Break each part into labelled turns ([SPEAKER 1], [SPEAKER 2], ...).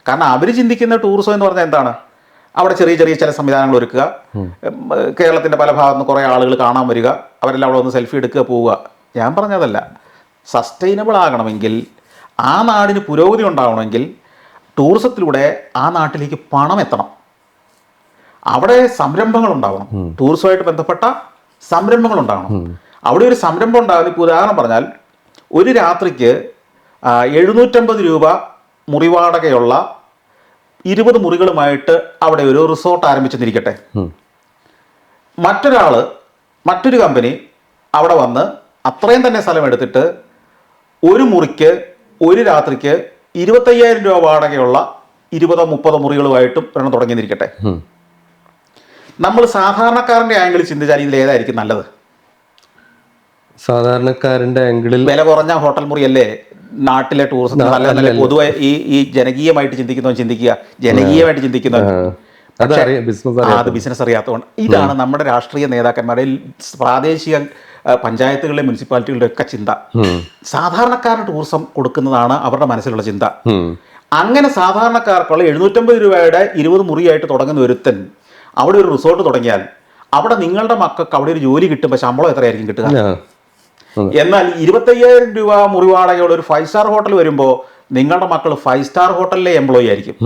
[SPEAKER 1] കാരണം അവർ ചിന്തിക്കുന്ന ടൂറിസം എന്ന് പറഞ്ഞാൽ എന്താണ്? അവിടെ ചെറിയ ചെറിയ ചില സംവിധാനങ്ങൾ ഒരുക്കുക, കേരളത്തിൻ്റെ പല ഭാഗത്തു നിന്ന് കുറേ ആളുകൾ കാണാൻ വരിക, അവരെല്ലാം അവിടെ ഒന്ന് സെൽഫി എടുക്കുക, പോവുക. ഞാൻ പറഞ്ഞതല്ല, സസ്റ്റൈനബിൾ ആകണമെങ്കിൽ, ആ നാടിന് പുരോഗതി ഉണ്ടാവണമെങ്കിൽ ടൂറിസത്തിലൂടെ ആ നാട്ടിലേക്ക് പണം എത്തണം. അവിടെ സംരംഭങ്ങൾ ഉണ്ടാവണം, ടൂറിസവുമായിട്ട് ബന്ധപ്പെട്ട സംരംഭങ്ങൾ ഉണ്ടാവണം. അവിടെ ഒരു സംരംഭം ഉണ്ടാകുന്ന, ഇപ്പോൾ ഉദാഹരണം പറഞ്ഞാൽ ഒരു രാത്രിക്ക് 750 രൂപ മുറിവാടകയുള്ള 20 മുറികളുമായിട്ട് അവിടെ ഒരു റിസോർട്ട് ആരംഭിച്ചെന്നിരിക്കട്ടെ. മറ്റൊരു കമ്പനി അവിടെ വന്ന് അത്രയും തന്നെ സ്ഥലം എടുത്തിട്ട് ഒരു മുറിക്ക് ഒരു രാത്രിക്ക് 25,000 രൂപ വാടകയുള്ള 20-30 മുറികളുമായിട്ടും ഒരെണ്ണം തുടങ്ങിയിരിക്കട്ടെ. നമ്മൾ സാധാരണക്കാരൻ്റെ ആംഗിളിൽ ചിന്തിച്ചാൽ ഇതിൽ ഏതായിരിക്കും നല്ലത്?
[SPEAKER 2] സാധാരണക്കാരൻ്റെ ആംഗിളിൽ
[SPEAKER 1] വില കുറഞ്ഞ ഹോട്ടൽ മുറിയല്ലേ നാട്ടിലെ ടൂറിസത്തിന് നല്ല? പൊതുവെ ഈ ജനകീയമായിട്ട് ചിന്തിക്കുക, ജനകീയമായിട്ട് ചിന്തിക്കുന്നവർ അത് ബിസിനസ് അറിയാത്തതുകൊണ്ട്. ഇതാണ് നമ്മുടെ രാഷ്ട്രീയ നേതാക്കന്മാരുടെ, പ്രാദേശിക പഞ്ചായത്തുകളിലെ മുനിസിപ്പാലിറ്റികളുടെ ഒക്കെ ചിന്ത. സാധാരണക്കാരന് ടൂറിസം കൊടുക്കുന്നതാണ് അവരുടെ മനസ്സിലുള്ള ചിന്ത. അങ്ങനെ സാധാരണക്കാർക്കുള്ള 750 രൂപയുടെ 20 മുറിയായിട്ട് തുടങ്ങുന്ന ഒരുത്തൻ അവിടെ ഒരു റിസോർട്ട് തുടങ്ങിയാൽ അവിടെ നിങ്ങളുടെ മക്കൾക്ക് അവിടെ ഒരു ജോലി കിട്ടുമ്പോൾ ശമ്പളം എത്രയായിരിക്കും കിട്ടുക? എന്നാൽ 25,000 രൂപ മുറിവാടകയുള്ള ഒരു 5 സ്റ്റാർ ഹോട്ടൽ വരുമ്പോൾ നിങ്ങളുടെ മക്കൾ 5 സ്റ്റാർ ഹോട്ടലിലെ എംപ്ലോയി ആയിരിക്കും.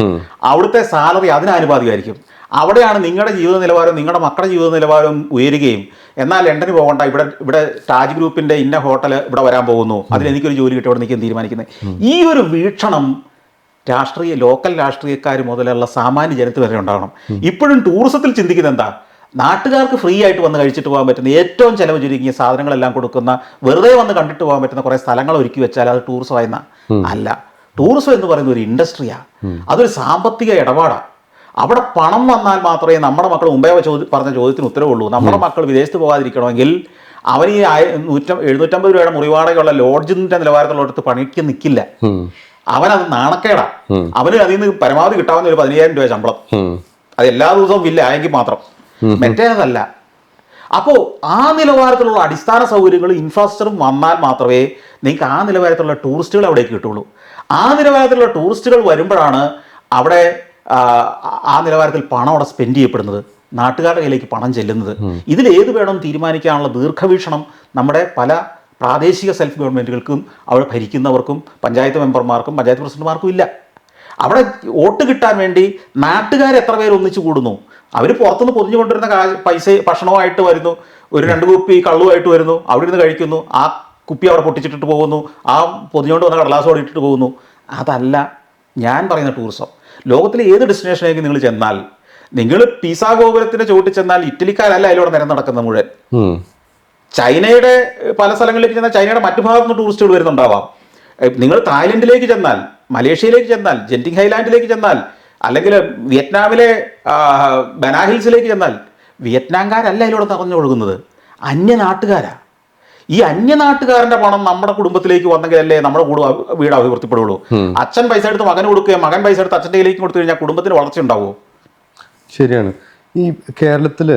[SPEAKER 1] അവിടുത്തെ സാലറി അതിനാനുപാതികമായിരിക്കും. അവിടെയാണ് നിങ്ങളുടെ ജീവിത നിലവാരവും നിങ്ങളുടെ മക്കളുടെ ജീവിത നിലവാരവും ഉയരുകയും, എന്നാൽ ലണ്ടന് പോകണ്ട, ഇവിടെ താജ് ഗ്രൂപ്പിന്റെ ഇന്ന ഹോട്ടൽ ഇവിടെ വരാൻ പോകുന്നു, അതിലെനിക്കൊരു ജോലി കിട്ടും, അവിടെ നിൽക്കാൻ തീരുമാനിക്കുന്നത്. ഈ ഒരു വീക്ഷണം ലോക്കൽ രാഷ്ട്രീയക്കാർ മുതലുള്ള സാമാന്യ ജനത്തിൽ വരെ ഉണ്ടാകണം. ഇപ്പോഴും ടൂറിസത്തിൽ ചിന്തിക്കുന്നത് എന്താ? നാട്ടുകാർക്ക് ഫ്രീ ആയിട്ട് വന്ന് കഴിച്ചിട്ട് പോകാൻ പറ്റുന്ന, ഏറ്റവും ചിലവ് ചുരുങ്ങിയ സാധനങ്ങളെല്ലാം കൊടുക്കുന്ന, വെറുതെ വന്ന് കണ്ടിട്ട് പോകാൻ പറ്റുന്ന കുറേ സ്ഥലങ്ങൾ ഒരുക്കി വെച്ചാൽ അത് ടൂറിസം ആയിരുന്ന അല്ല. ടൂറിസം എന്ന് പറയുന്ന ഒരു ഇൻഡസ്ട്രിയാണ്, അതൊരു സാമ്പത്തിക ഇടപാടാണ്. അവിടെ പണം വന്നാൽ മാത്രമേ നമ്മുടെ മക്കൾ, മുമ്പേ പറഞ്ഞ ചോദ്യത്തിന് ഉത്തരവുള്ളൂ. നമ്മുടെ മക്കൾ വിദേശത്ത് പോകാതിരിക്കണമെങ്കിൽ അവൻ ഈ 750 രൂപയുടെ മുറിവാടകയുള്ള ലോഡ്ജിന്റെ നിലവാരത്തിലുള്ളടത്ത് പണിക്ക് നിൽക്കില്ല. അവനത് നാണക്കേടാ. അവന് അതിൽ നിന്ന് പരമാവധി കിട്ടാവുന്ന ഒരു 15,000 രൂപ ശമ്പളം, അത് എല്ലാ ദിവസവും ഇല്ല ആയെങ്കിൽ മാത്രം, മറ്റേതല്ല. അപ്പോൾ ആ നിലവാരത്തിലുള്ള അടിസ്ഥാന സൗകര്യങ്ങൾ, ഇൻഫ്രാസ്ട്രക്ചറും വന്നാൽ മാത്രമേ നിങ്ങൾക്ക് ആ നിലവാരത്തിലുള്ള ടൂറിസ്റ്റുകൾ അവിടേക്ക് കിട്ടുള്ളൂ. ആ നിലവാരത്തിലുള്ള ടൂറിസ്റ്റുകൾ വരുമ്പോഴാണ് അവിടെ ആ നിലവാരത്തിൽ പണം അവിടെ സ്പെൻഡ് ചെയ്യപ്പെടുന്നത്, നാട്ടുകാരുടെ കയ്യിലേക്ക് പണം ചെല്ലുന്നത്. ഇതിലേത് വേണം തീരുമാനിക്കാനുള്ള ദീർഘവീക്ഷണം നമ്മുടെ പല പ്രാദേശിക സെൽഫ് ഗവൺമെൻറ്റുകൾക്കും അവിടെ ഭരിക്കുന്നവർക്കും പഞ്ചായത്ത് മെമ്പർമാർക്കും പഞ്ചായത്ത് പ്രസിഡന്റുമാർക്കും ഇല്ല. അവിടെ വോട്ട് കിട്ടാൻ വേണ്ടി നാട്ടുകാർ എത്ര പേര് ഒന്നിച്ചു കൂടുന്നു, അവർ പുറത്തുനിന്ന് പൊതിഞ്ഞു കൊണ്ടിരുന്ന പൈസ ഭക്ഷണമായിട്ട് വരുന്നു, ഒരു 2 കുപ്പി കള്ളുമായിട്ട് വരുന്നു, അവിടെ ഇരുന്ന് കഴിക്കുന്നു, ആ കുപ്പി അവിടെ പൊട്ടിച്ചിട്ടിട്ട് പോകുന്നു, ആ പൊതിഞ്ഞുകൊണ്ട് വന്ന കടലാസോടെ ഇട്ടിട്ട് പോകുന്നു. അതല്ല ഞാൻ പറയുന്ന ടൂറിസം. ലോകത്തിലെ ഏത് ഡെസ്റ്റിനേഷനിലേക്ക് നിങ്ങൾ ചെന്നാൽ, നിങ്ങൾ പീസാ ഗോപുരത്തിന്റെ ചുവട്ടിൽ ചെന്നാൽ ഇറ്റലിക്കാരല്ല അതിലൂടെ നിരം നടക്കുന്ന മുഴുവൻ. ചൈനയുടെ പല സ്ഥലങ്ങളിലേക്ക് ചെന്നാൽ ചൈനയുടെ മറ്റു ഭാഗത്തു നിന്ന് ടൂറിസ്റ്റുകൾ വരുന്നുണ്ടാവാം. നിങ്ങൾ തായ്ലൻഡിലേക്ക് ചെന്നാൽ, മലേഷ്യയിലേക്ക് ചെന്നാൽ, ജെന്റിങ് ഹൈലാൻഡിലേക്ക് ചെന്നാൽ, അല്ലെങ്കിൽ വിയറ്റ്നാമിലെ ബനാഹിൽസിലേക്ക് ചെന്നാൽ വിയറ്റ്നാംകാരല്ല അതിലൂടെ നിറഞ്ഞൊഴുകുന്നത്, അന്യനാട്ടുകാരാ. ഈ അന്യനാട്ടുകാരന്റെ പണം നമ്മുടെ കുടുംബത്തിലേക്ക് വന്നെങ്കിലല്ലേ നമ്മുടെ വീട് അഭിവൃദ്ധിപ്പെടുള്ളൂ. അച്ഛൻ പൈസ എടുത്ത് മകന് കൊടുക്കുകയും മകൻ പൈസ എടുത്ത് അച്ഛൻ്റെ കയ്യിലേക്ക് കൊടുത്തു കഴിഞ്ഞാൽ കുടുംബത്തിന് വളർച്ച ഉണ്ടാവുമോ?
[SPEAKER 2] ശരിയാണ്. ഈ കേരളത്തിൽ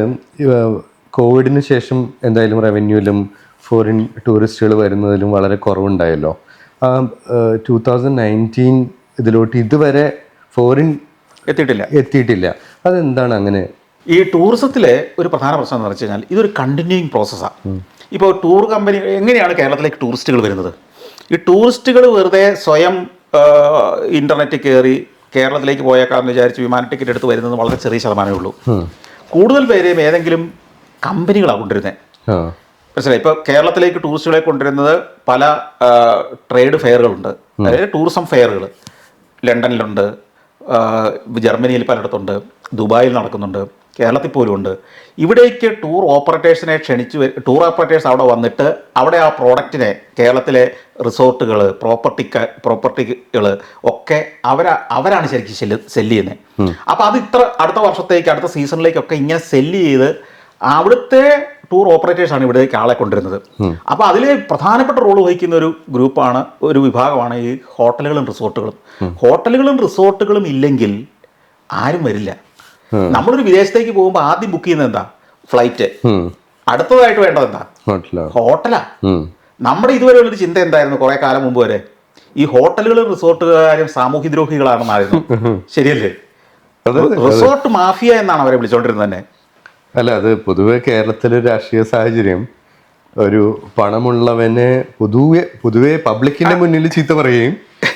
[SPEAKER 2] കോവിഡിന് ശേഷം എന്തായാലും റവന്യൂവിലും ഫോറിൻ ടൂറിസ്റ്റുകൾ വരുന്നതിലും വളരെ കുറവുണ്ടായല്ലോ. 2019 ഇതിലോട്ട് ഇതുവരെ ഫോറിൻ എത്തിയിട്ടില്ല. അതെന്താണ് അങ്ങനെ?
[SPEAKER 1] ഈ ടൂറിസത്തിലെ ഒരു പ്രധാന പ്രശ്നം എന്ന് വെച്ച് കഴിഞ്ഞാൽ ഇതൊരു കണ്ടിന്യൂയിങ് പ്രോസസ്സാണ്. ഇപ്പോൾ ടൂർ കമ്പനി എങ്ങനെയാണ് കേരളത്തിലേക്ക് ടൂറിസ്റ്റുകൾ വരുന്നത്? ഈ ടൂറിസ്റ്റുകൾ വെറുതെ സ്വയം ഇൻ്റർനെറ്റിൽ കയറി കേരളത്തിലേക്ക് പോയേക്കാമെന്ന് വിചാരിച്ച് വിമാന ടിക്കറ്റ് എടുത്ത് വരുന്നത് വളരെ ചെറിയ ശതമാനമേ ഉള്ളൂ. കൂടുതൽ പേരെയും ഏതെങ്കിലും കമ്പനികളാണ് കൊണ്ടുവരുന്നത്. മനസ്സിലായി? ഇപ്പോൾ കേരളത്തിലേക്ക് ടൂറിസ്റ്റുകളെ കൊണ്ടുവരുന്നത് പല ട്രേഡ് ഫെയറുകളുണ്ട്, അതായത് ടൂറിസം ഫെയറുകൾ. ലണ്ടനിലുണ്ട്, ജർമ്മനിയിൽ പലയിടത്തുണ്ട്, ദുബായിൽ നടക്കുന്നുണ്ട്, കേരളത്തിൽ പോലും ഉണ്ട്. ഇവിടേക്ക് ടൂർ ഓപ്പറേറ്റേഴ്സിനെ ടൂർ ഓപ്പറേറ്റേഴ്സ് അവിടെ വന്നിട്ട് അവിടെ ആ പ്രോഡക്റ്റിനെ, കേരളത്തിലെ റിസോർട്ടുകൾ, പ്രോപ്പർട്ടികൾ ഒക്കെ അവരാണ് ശരിക്കും സെല്ല് ചെയ്യുന്നത്. അപ്പോൾ അത് അടുത്ത വർഷത്തേക്ക്, അടുത്ത സീസണിലേക്കൊക്കെ ഇങ്ങനെ സെല്ല് ചെയ്ത് അവിടുത്തെ ടൂർ ഓപ്പറേറ്റേഴ്സാണ് ഇവിടേക്ക് ആളെ കൊണ്ടുവരുന്നത്. അപ്പോൾ അതിൽ പ്രധാനപ്പെട്ട റോൾ വഹിക്കുന്ന ഒരു വിഭാഗമാണ് ഈ ഹോട്ടലുകളും റിസോർട്ടുകളും. ഹോട്ടലുകളും റിസോർട്ടുകളും ഇല്ലെങ്കിൽ ആരും വരില്ല. നമ്മളൊരു വിദേശത്തേക്ക് പോകുമ്പോൾ ആദ്യം ബുക്ക് ചെയ്യുന്നത് എന്താ? ഫ്ലൈറ്റ്. അടുത്തതായിട്ട് വേണ്ടത് എന്താ? ഹോട്ടലാ. നമ്മുടെ ഇതുവരെ ഉള്ളൊരു ചിന്ത എന്തായിരുന്നു? കുറെ കാലം മുമ്പ് വരെ ഈ ഹോട്ടലുകളും റിസോർട്ടുകാരും സാമൂഹ്യദ്രോഹികളാണെന്നായിരുന്നു. ശരിയല്ലേ? റിസോർട്ട് മാഫിയ എന്നാണ് അവരെ വിളിച്ചോണ്ടിരുന്നത് തന്നെ.
[SPEAKER 2] അല്ല, അത് പൊതുവെ കേരളത്തിലെ രാഷ്ട്രീയ സാഹചര്യം ഒരു പണമുള്ളവനെ പൊതുവെ പബ്ലിക്കിന്റെ മുന്നിൽ ചീത്ത പറയുകയും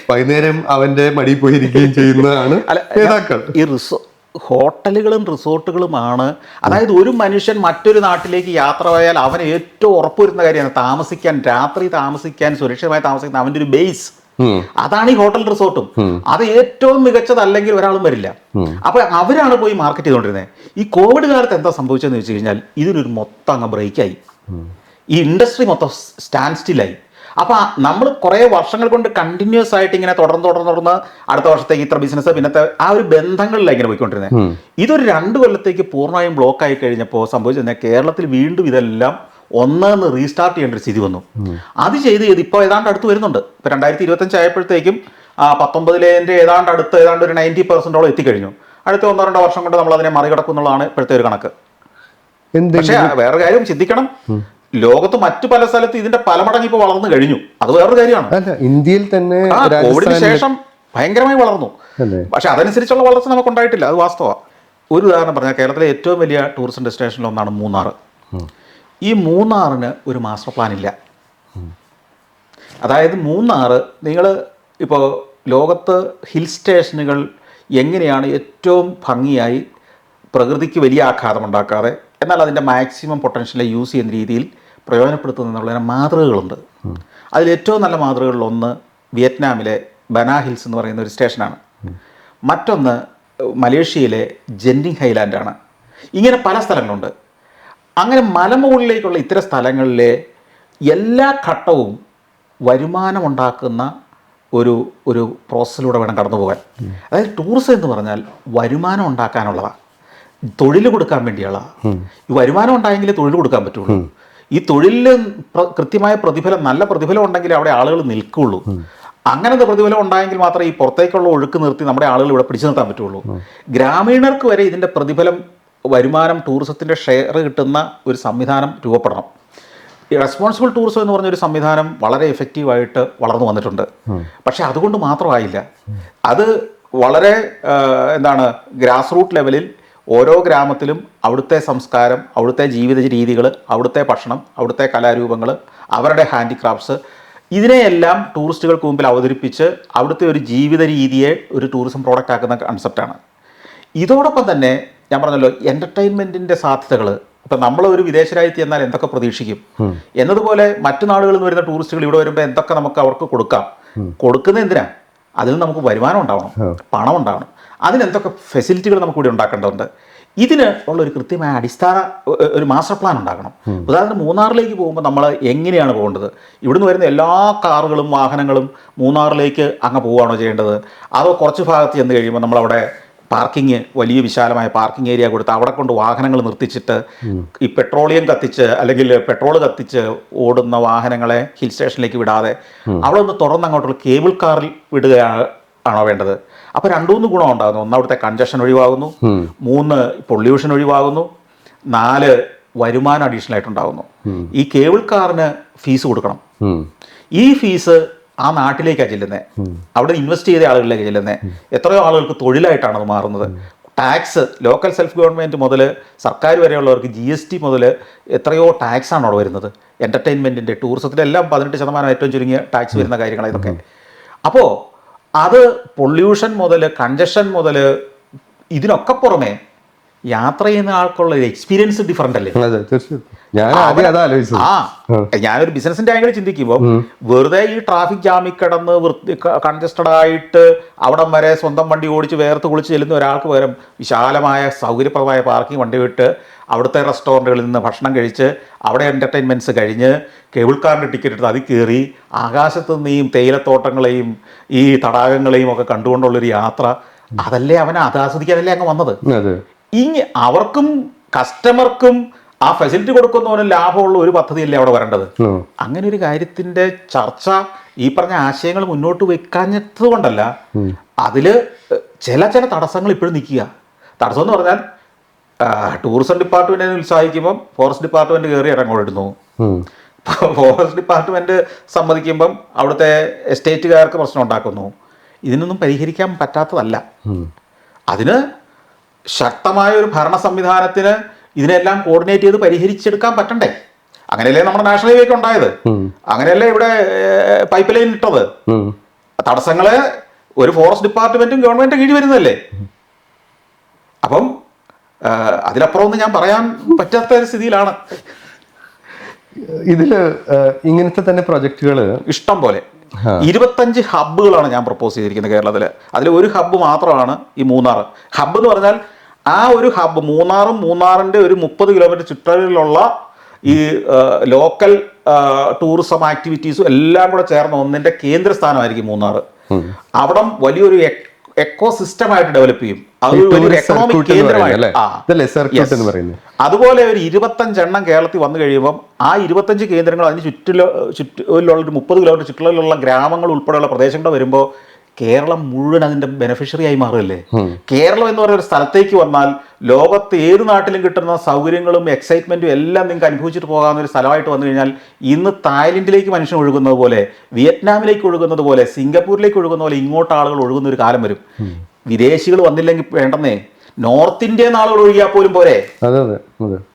[SPEAKER 2] വൈകുന്നേരം അവന്റെ മടിയിൽ പോയിരിക്കുകയും ചെയ്യുന്നതാണ് നേതാക്കൾ.
[SPEAKER 1] ഈ ഹോട്ടലുകളും റിസോർട്ടുകളുമാണ്, അതായത് ഒരു മനുഷ്യൻ മറ്റൊരു നാട്ടിലേക്ക് യാത്ര പോയാൽ അവന് ഏറ്റവും ഉറപ്പുവരുന്ന കാര്യമാണ് താമസിക്കാൻ, രാത്രി താമസിക്കാൻ, സുരക്ഷിതമായി താമസിക്കുന്ന അവൻ്റെ ഒരു ബേസ്. അതാണ് ഈ ഹോട്ടൽ റിസോർട്ടും. അത് ഏറ്റവും മികച്ചതല്ലെങ്കിൽ ഒരാളും വരില്ല. അപ്പൊ അവരാണ് പോയി മാർക്കറ്റ് ചെയ്തുകൊണ്ടിരുന്നത്. ഈ കോവിഡ് കാലത്ത് എന്താ സംഭവിച്ചതെന്ന് വെച്ച് കഴിഞ്ഞാൽ ഇതിനൊരു മൊത്തം അങ്ങ് ബ്രേക്കായി, ഈ ഇൻഡസ്ട്രി മൊത്തം സ്റ്റാൻഡ് സ്റ്റില്ലായി. അപ്പൊ നമ്മൾ കുറെ വർഷങ്ങൾ കൊണ്ട് കണ്ടിന്യൂസ് ആയിട്ട് ഇങ്ങനെ തുടർന്ന് അടുത്ത വർഷത്തേക്ക് ഇത്ര ബിസിനസ്, പിന്നത്തെ ആ ഒരു ബന്ധങ്ങളിലാണ് ഇങ്ങനെ പോയിക്കൊണ്ടിരുന്നത്. ഇതൊരു 2 കൊല്ലത്തേക്ക് പൂർണ്ണമായും ബ്ലോക്ക് ആയി കഴിഞ്ഞപ്പോൾ സംഭവിച്ചത് കേരളത്തിൽ വീണ്ടും ഇതെല്ലാം ഒന്നെന്ന് റീസ്റ്റാർട്ട് ചെയ്യേണ്ട ഒരു സ്ഥിതി വന്നു. അത് ചെയ്ത് ഇപ്പോൾ ഏതാണ്ട് അടുത്ത് വരുന്നുണ്ട്. ഇപ്പൊ 2025 ആയപ്പോഴത്തേക്കും 19 ഏതാണ്ട് ഒരു 90% എത്തിക്കഴിഞ്ഞു. അടുത്ത 1-2 വർഷം കൊണ്ട് നമ്മൾ അതിനെ മറികടക്കും എന്നുള്ളതാണ് ഇപ്പോഴത്തെ ഒരു കണക്ക്. പക്ഷേ വേറെ കാര്യം ചിന്തിക്കണം, ലോകത്ത് മറ്റു പല സ്ഥലത്ത് ഇതിന്റെ പല മടങ്ങ് ഇപ്പോൾ വളർന്നു കഴിഞ്ഞു. അത് വേറൊരു കാര്യമാണ്.
[SPEAKER 2] ഇന്ത്യയിൽ തന്നെ
[SPEAKER 1] കോവിഡിന് ശേഷം ഭയങ്കരമായി വളർന്നു. പക്ഷെ അതനുസരിച്ചുള്ള വളർച്ച നമുക്ക് ഉണ്ടായിട്ടില്ല, അത് വാസ്തവമാണ്. ഒരു ഉദാഹരണം പറഞ്ഞാൽ കേരളത്തിലെ ഏറ്റവും വലിയ ടൂറിസ്റ്റ് ഡെസ്റ്റിനേഷനിൽ ഒന്നാണ് മൂന്നാർ. ഈ മൂന്നാറിന് ഒരു മാസ്റ്റർ പ്ലാൻ ഇല്ല. അതായത് മൂന്നാർ, നിങ്ങൾ ഇപ്പോൾ ലോകത്ത് ഹിൽ സ്റ്റേഷനുകൾ എങ്ങനെയാണ് ഏറ്റവും ഭംഗിയായി പ്രകൃതിക്ക് വലിയ ആഘാതം ഉണ്ടാക്കാതെ എന്നാൽ അതിൻ്റെ മാക്സിമം പൊട്ടൻഷ്യലെ യൂസ് ചെയ്യുന്ന രീതിയിൽ പ്രയോജനപ്പെടുത്തുന്നതിനുള്ള മാതൃകകളുണ്ട്. അതിൽ ഏറ്റവും നല്ല മാതൃകകളിലൊന്ന് വിയറ്റ്നാമിലെ ബനാ ഹിൽസ് എന്ന് പറയുന്ന ഒരു സ്റ്റേഷനാണ്. മറ്റൊന്ന് മലേഷ്യയിലെ ജെന്നിങ് ഹൈലാൻഡാണ്. ഇങ്ങനെ പല സ്ഥലങ്ങളുണ്ട്. അങ്ങനെ മലമുകളിലേക്കുള്ള ഇത്തരം സ്ഥലങ്ങളിലെ എല്ലാ ഘട്ടവും വരുമാനമുണ്ടാക്കുന്ന ഒരു പ്രോസസ്സിലൂടെ വേണം കടന്നു പോകാൻ. അതായത് ടൂറിസം എന്ന് പറഞ്ഞാൽ വരുമാനം ഉണ്ടാക്കാനുള്ളതാണ്, തൊഴിൽ കൊടുക്കാൻ വേണ്ടിയുള്ളതാണ്. ഈ വരുമാനം ഉണ്ടായെങ്കിലേ തൊഴിൽ കൊടുക്കാൻ പറ്റുള്ളൂ. ഈ തൊഴിലിൽ കൃത്യമായ പ്രതിഫലം, നല്ല പ്രതിഫലം ഉണ്ടെങ്കിൽ അവിടെ ആളുകൾ നിൽക്കുകയുള്ളൂ. അങ്ങനത്തെ പ്രതിഫലം ഉണ്ടായെങ്കിൽ മാത്രമേ ഈ പുറത്തേക്കുള്ള ഒഴുക്ക് നിർത്തി നമ്മുടെ ആളുകൾ ഇവിടെ പിടിച്ചു നിർത്താൻ പറ്റുള്ളൂ. ഗ്രാമീണർക്ക് വരെ ഇതിൻ്റെ പ്രതിഫലം, വരുമാനം, ടൂറിസത്തിൻ്റെ ഷെയർ കിട്ടുന്ന ഒരു സംവിധാനം രൂപപ്പെടണം. ഈ റെസ്പോൺസിബിൾ ടൂറിസം എന്ന് പറഞ്ഞൊരു സംവിധാനം വളരെ എഫക്റ്റീവായിട്ട് വളർന്നു വന്നിട്ടുണ്ട്. പക്ഷേ അതുകൊണ്ട് മാത്രമായില്ല. അത് വളരെ ഗ്രാസ് റൂട്ട് ലെവലിൽ ഓരോ ഗ്രാമത്തിലും അവിടുത്തെ സംസ്കാരം, അവിടുത്തെ ജീവിത രീതികൾ, അവിടുത്തെ ഭക്ഷണം, അവിടുത്തെ കലാരൂപങ്ങൾ, അവരുടെ ഹാൻഡിക്രാഫ്റ്റ്സ്, ഇതിനെയെല്ലാം ടൂറിസ്റ്റുകൾക്ക് മുമ്പിൽ അവതരിപ്പിച്ച് അവിടുത്തെ ഒരു ജീവിത രീതിയെ ഒരു ടൂറിസം പ്രോഡക്റ്റ് ആക്കുന്ന കൺസെപ്റ്റാണ്. ഇതോടൊപ്പം തന്നെ ഞാൻ പറഞ്ഞല്ലോ, എൻ്റർടൈൻമെൻറ്റിൻ്റെ സാധ്യതകൾ. ഇപ്പം നമ്മൾ ഒരു വിദേശ രാജ്യത്ത് ചെന്നാൽ എന്തൊക്കെ പ്രതീക്ഷിക്കും എന്നതുപോലെ മറ്റു നാടുകളിൽ നിന്ന് വരുന്ന ടൂറിസ്റ്റുകൾ ഇവിടെ വരുമ്പോൾ എന്തൊക്കെ നമുക്ക് അവർക്ക് കൊടുക്കാം. കൊടുക്കുന്ന എന്തിനാ? അതിൽ നമുക്ക് വരുമാനം ഉണ്ടാവണം, പണം ഉണ്ടാവണം. അതിനെന്തൊക്കെ ഫെസിലിറ്റികൾ നമുക്ക് ഇവിടെ ഉണ്ടാക്കേണ്ടതുണ്ട്. ഇതിന് ഉള്ളൊരു കൃത്യമായ അടിസ്ഥാന ഒരു മാസ്റ്റർ പ്ലാൻ ഉണ്ടാക്കണം. ഉദാഹരണത്തിന് മൂന്നാറിലേക്ക് പോകുമ്പോൾ നമ്മൾ എങ്ങനെയാണ് പോകേണ്ടത്? ഇവിടുന്ന് വരുന്ന എല്ലാ കാറുകളും വാഹനങ്ങളും മൂന്നാറിലേക്ക് അങ്ങ് പോവുകയാണോ ചെയ്യേണ്ടത്? അതോ കുറച്ച് ഭാഗത്ത് ചെന്ന് കഴിയുമ്പോൾ നമ്മളവിടെ പാർക്കിങ്, വലിയ വിശാലമായ പാർക്കിംഗ് ഏരിയ കൊടുത്ത് അവിടെ കൊണ്ട് വാഹനങ്ങൾ നിർത്തിച്ചിട്ട് ഈ പെട്രോളിയം കത്തിച്ച് അല്ലെങ്കിൽ പെട്രോൾ കത്തിച്ച് ഓടുന്ന വാഹനങ്ങളെ ഹിൽ സ്റ്റേഷനിലേക്ക് വിടാതെ അവിടെ ഒന്ന് തുറന്ന് അങ്ങോട്ടുള്ള കേബിൾ കാറിൽ വിടുകയാണോ വേണ്ടത്? അപ്പോൾ 2-3 ഗുണം ഉണ്ടാകുന്നു. 1, അവിടുത്തെ കൺജഷൻ ഒഴിവാകുന്നു. 3, പൊള്യൂഷൻ ഒഴിവാകുന്നു. 4, വരുമാനം അഡീഷണൽ ആയിട്ടുണ്ടാകുന്നു. ഈ കേബിൾ കാറിന് ഫീസ് കൊടുക്കണം. ഈ ഫീസ് ആ നാട്ടിലേക്കാണ് ചെല്ലുന്നത്, അവിടെ ഇൻവെസ്റ്റ് ചെയ്ത ആളുകളിലേക്ക് ചെല്ലുന്നത്. എത്രയോ ആളുകൾക്ക് തൊഴിലായിട്ടാണ് അത് മാറുന്നത്. ടാക്സ്, ലോക്കൽ സെൽഫ് ഗവൺമെൻറ് മുതൽ സർക്കാർ വരെയുള്ളവർക്ക് GST മുതൽ എത്രയോ ടാക്സാണ് അവിടെ വരുന്നത്. എൻ്റർടൈൻമെൻറ്റിൻ്റെ, ടൂറിസത്തിലെല്ലാം 18% ഏറ്റവും ചുരുങ്ങിയ ടാക്സ് വരുന്ന കാര്യങ്ങളാണ് ഇതൊക്കെ. അപ്പോൾ അത് പൊള്യൂഷൻ മുതൽ കൺജഷൻ മുതൽ ഇതിനൊക്കെ പുറമെ യാത്ര ചെയ്യുന്ന ആൾക്കുള്ള ഒരു എക്സ്പീരിയൻസ് ഡിഫറൻ്റ് അല്ലേ? ഞാനൊരു ബിസിനസിന്റെ ആംഗിൾ ചിന്തിക്കുമ്പോൾ വെറുതെ ഈ ട്രാഫിക് ജാമിൽ കിടന്ന് കൺജസ്റ്റഡ് ആയിട്ട് അവിടം വരെ സ്വന്തം വണ്ടി ഓടിച്ച് വേർത്ത് കുളിച്ച് ചെല്ലുന്ന ഒരാൾക്ക് പകരം വിശാലമായ സൗകര്യപ്രദമായ പാർക്കിംഗ് വണ്ടി വിട്ട് അവിടുത്തെ റെസ്റ്റോറൻറ്റുകളിൽ നിന്ന് ഭക്ഷണം കഴിച്ച് അവിടെ എൻ്റർടൈൻമെൻറ്റ്സ് കഴിഞ്ഞ് കേബിൾ കാറിൻ്റെ ടിക്കറ്റ് എടുത്ത് അതിൽ കയറി ആകാശത്ത് നിന്നും തേയിലത്തോട്ടങ്ങളെയും ഈ തടാകങ്ങളെയും ഒക്കെ കണ്ടുകൊണ്ടുള്ളൊരു യാത്ര, അതല്ലേ അവനെ അത് ആസ്വദിക്കാനല്ലേ അങ്ങ് വന്നത്. അവർക്കും കസ്റ്റമർക്കും ആ ഫെസിലിറ്റി കൊടുക്കുന്നവന് ലാഭമുള്ള ഒരു പദ്ധതിയല്ലേ അവിടെ വരേണ്ടത്. അങ്ങനെ ഒരു കാര്യത്തിന്റെ ചർച്ച, ഈ പറഞ്ഞ ആശയങ്ങൾ മുന്നോട്ട് വെക്കാഞ്ഞത് കൊണ്ടല്ല, അതില് ചില തടസ്സങ്ങൾ ഇപ്പോഴും നിൽക്കുക. തടസ്സം എന്ന് പറഞ്ഞാൽ ടൂറിസം ഡിപ്പാർട്ട്മെന്റിനെ ഉത്സാഹിക്കുമ്പോൾ ഫോറസ്റ്റ് ഡിപ്പാർട്ട്മെന്റ് കയറി ഇറങ്ങോടുന്നു. ഫോറസ്റ്റ് ഡിപ്പാർട്ട്മെൻറ്റ് സമ്മതിക്കുമ്പം അവിടുത്തെ എസ്റ്റേറ്റുകാർക്ക് പ്രശ്നം ഉണ്ടാക്കുന്നു. ഇതിനൊന്നും പരിഹരിക്കാൻ പറ്റാത്തതല്ല. അതിന് ശക്തമായ ഒരു ഭരണ സംവിധാനത്തിന് ഇതിനെല്ലാം കോർഡിനേറ്റ് ചെയ്ത് പരിഹരിച്ചെടുക്കാൻ പറ്റണ്ടേ? അങ്ങനെയല്ലേ നമ്മുടെ നാഷണൽ ഹൈവേ ഒക്കെ ഉണ്ടായത്, അങ്ങനെയല്ലേ ഇവിടെ പൈപ്പ് ലൈൻ ഇട്ടത്. തടസ്സങ്ങള് ഒരു ഫോറസ്റ്റ് ഡിപ്പാർട്ട്മെന്റും ഗവൺമെന്റും കീഴിൽ വരുന്നതല്ലേ. അപ്പം അതിലപ്പുറം ഒന്നും ഞാൻ പറയാൻ പറ്റാത്ത ഒരു സ്ഥിതിയിലാണ്.
[SPEAKER 2] ഇതില് ഇങ്ങനത്തെ തന്നെ പ്രൊജക്ടുകൾ
[SPEAKER 1] ഇഷ്ടം പോലെ 25 ഹബ്ബുകളാണ് ഞാൻ പ്രപ്പോസ് ചെയ്തിരിക്കുന്നത് കേരളത്തിൽ. അതിൽ ഒരു ഹബ്ബ് മാത്രമാണ് ഈ മൂന്നാർ. ഹബ്ബ് എന്ന് പറഞ്ഞാൽ ആ ഒരു ഹബ്ബ് മൂന്നാറിന്റെ ഒരു 30 കിലോമീറ്റർ ചുറ്റളവിലുള്ള ഈ ലോക്കൽ ടൂറിസം ആക്ടിവിറ്റീസും എല്ലാം കൂടെ ചേർന്ന ഒന്നിന്റെ കേന്ദ്രസ്ഥാനമായിരിക്കും മൂന്നാർ. അവിടം വലിയൊരു എക്കോ സിസ്റ്റമായിട്ട് ഡെവലപ്പ് ചെയ്യും. അതൊരു എക്കണോമിക് കേന്ദ്രമായിട്ട്. അതുപോലെ ഒരു 25 കേരളത്തിൽ വന്നു കഴിയുമ്പം ആ 25 കേന്ദ്രങ്ങൾ അതിന് ചുറ്റിലുള്ള ഒരു 30 കിലോമീറ്റർ ചുറ്റിലുള്ള ഗ്രാമങ്ങൾ ഉൾപ്പെടെയുള്ള പ്രദേശങ്ങൾ വരുമ്പോൾ കേരളം മുഴുവൻ അതിന്റെ ബെനിഫിഷ്യറി ആയി മാറുകയല്ലേ. കേരളം എന്ന് പറയുന്ന ഒരു സ്ഥലത്തേക്ക് വന്നാൽ ലോകത്ത് ഏത് നാട്ടിലും കിട്ടുന്ന സൗകര്യങ്ങളും എക്സൈറ്റ്മെന്റും എല്ലാം നിങ്ങൾക്ക് അനുഭവിച്ചിട്ട് പോകാവുന്ന ഒരു സ്ഥലമായിട്ട് വന്നു കഴിഞ്ഞാൽ ഇന്ന് തായ്ലൻഡിലേക്ക് മനുഷ്യൻ ഒഴുകുന്നത് പോലെ, വിയറ്റ്നാമിലേക്ക് ഒഴുകുന്നത് പോലെ, സിംഗപ്പൂരിലേക്ക് ഒഴുകുന്ന പോലെ ഇങ്ങോട്ട് ആളുകൾ ഒഴുകുന്ന ഒരു കാലം വരും. വിദേശികൾ വന്നില്ലെങ്കിൽ വേണ്ടെന്നേ, നോർത്ത് ഇന്ത്യയിൽ നിന്ന് ആളുകൾ ഒഴുകിയാൽ പോലും പോരെ.